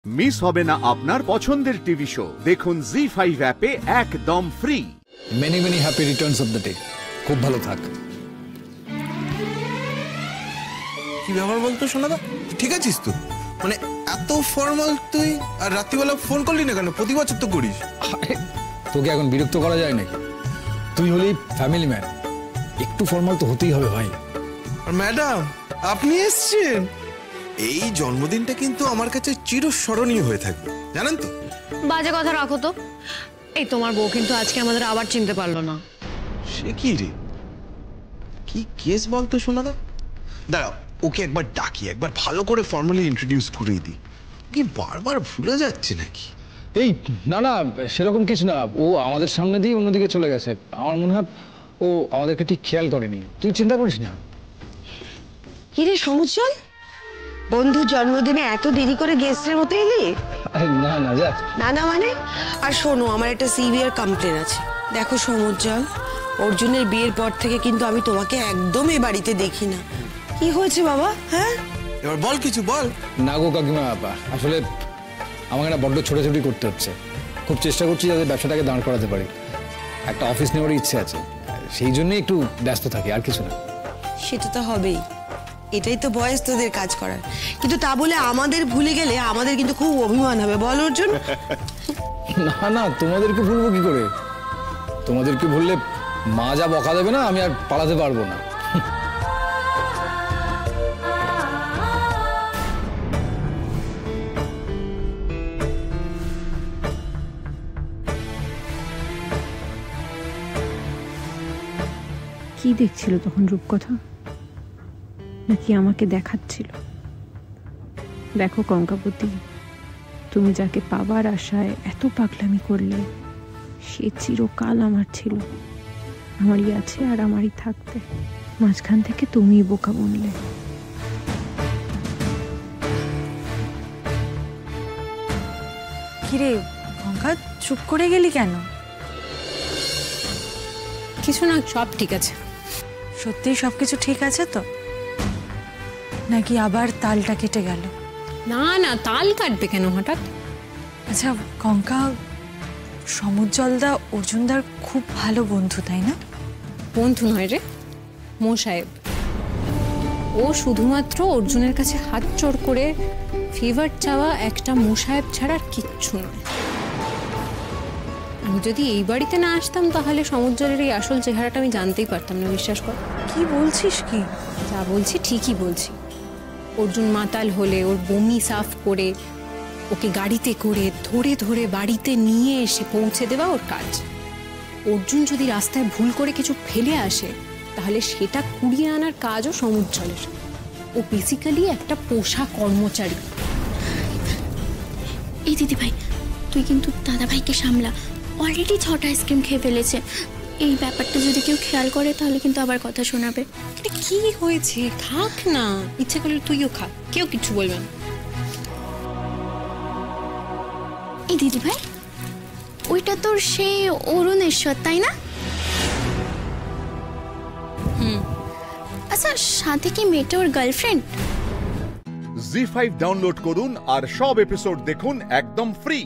Miss হবে না আপনার পছন্দের টিভি শো। দেখুন জি5 অ্যাপে একদম free. Many many happy Returns of the day. খুব ভালো থাক। কি ব্যাপার বলতো সোনাদা, ঠিক আছিস তো? মানে এত ফর্মাল তুই, আর রাত্রিবেলা ফোন করলি না কেন? প্রতি বছর তো করিস। তোকে এখন বিরক্ত করা যায় নাকি? তুই হলি ফ্যামিলি ম্যান, একটু ফর্মাল তো হতেই হবে ভাই। আর ম্যাডাম আপনি এসছেন, এই জন্মদিনটা কিন্তু আমার কাছে চিরস্মরণীয় হয়ে থাকবে, জানেন তো? বাজে কথা রাখো তো। এই তোমার বউ কিন্তু আজকে আমাদের আবার চিনতে পারলো না। সে কি রে, কি কেস বলতো সোনাদা? দাঁড়াও, ওকে একবার ডাকি, একবার ভালো করে ফর্মালি ইন্ট্রোডিউস করে দিই। কি বারবার ভুলে যাচ্ছে নাকি? এই না না, সেরকম কিছু না। ও আমাদের সামনে দিয়ে অন্যদিকে চলে গেছে। আমার মনে হয় ও আমাদেরকে ঠিক খেয়াল করেনি। তুই চিন্তা করিস না। কি রে সমুজ্জ্বল, বন্ধু জন্মদিনে এত দেরি করে গেস্টের মতো এলি? না না যা না না মানে, আর শোনো, আমার একটা সিভিয়ার কমপ্লেন আছে। দেখো সমুজ্জ্বল, অর্জুনের বিয়ের পর থেকে কিন্তু আমি তোমাকে একদম এ বাড়িতে দেখি না। কি হয়েছে বাবা? হ্যাঁ এবার বল, কিছু বল। না গো কাকিমা, আসলে আমাকে একটা বড্ড ছোটাছুটি করতে হচ্ছে। খুব চেষ্টা করছি যাতে ব্যবসাটাকে দাঁড় করাতে পারি। একটা অফিস নেওয়ার ইচ্ছে আছে, সেই জন্যই একটু ব্যস্ত থাকি, আর কিছু না। সেটা তো হবেই, এটাই তো বয়স তোদের কাজ করার। কিন্তু তা বলে আমাদের ভুলে গেলে আমাদের কিন্তু খুব অভিমান হবে, বল অর্জুন? না না, তোমাদেরকে ভুলবো কি করে? তোমাদেরকে ভুললে মা যা বকা দেবে না, আমি আর পালাতে পারবো না। কি দেখছিল তখন রূপকথা, নাকি আমাকে দেখাচ্ছিল? দেখো কঙ্কাপতি, তুমি যাকে পাবার আশায় এত পাগলামি করলে, সে চিরকাল আমার ছিল, আমারই আছে আর আমারই থাকবে। মাঝখান থেকে তুমিই বোকা বনলে। কিরে গঙ্গা, চুপ করে গেলি কেন? কিছু না, সব ঠিক আছে। সত্যিই সবকিছু ঠিক আছে তো, নাকি আবার তালটা কেটে গেল? না না, তাল কাটবে কেন হঠাৎ? আচ্ছা গঙ্গা, সমুজ্জ্বলদা অর্জুনদার খুব ভালো বন্ধু, তাই না? বন্ধু নয় রে, মোসাহেব। ও শুধুমাত্র অর্জুনের কাছে হাত জোড় করে ফেভার চাওয়া একটা মোসাহেব ছাড়া আর কিচ্ছু নয়। আমি যদি এই বাড়িতে না আসতাম তাহলে সমুজ্জ্বলের এই আসল চেহারাটা আমি জানতেই পারতাম না, বিশ্বাস কর। কি বলছিস? কি যা বলছি ঠিকই বলছি। অর্জুন মাতাল হলে ওর বমি সাফ করে ওকে গাড়িতে করে ধরে ধরে বাড়িতে নিয়ে এসে পৌঁছে দেওয়া ওর কাজ। অর্জুন যদি রাস্তায় ভুল করে কিছু ফেলে আসে তাহলে সেটা কুড়িয়ে আনার কাজও সমুজ্জ্বলের। ও বেসিক্যালি একটা পোষা কর্মচারী। এই দিদি ভাই, তুই কিন্তু দাদা ভাইকে সামলা, অলরেডি 6টা আইসক্রিম খেয়ে ফেলেছে। এই ব্যাপারটা যদি কেউ খেয়াল করে তাহলে কিন্তু আবার কথা শোনাবে। এটা কি হয়েছে? খাক না, ইচ্ছা করলে তুইও খা, কেউ কিছু বলবে না। এই দিদি ভাই, ওইটা তোর সেই অরুণেশ্বর, তাই না? আচ্ছা, সাথে কি মেয়েটা ওর গার্লফ্রেন্ড? জি5 ডাউনলোড করুন আর সব এপিসোড দেখুন একদম ফ্রি।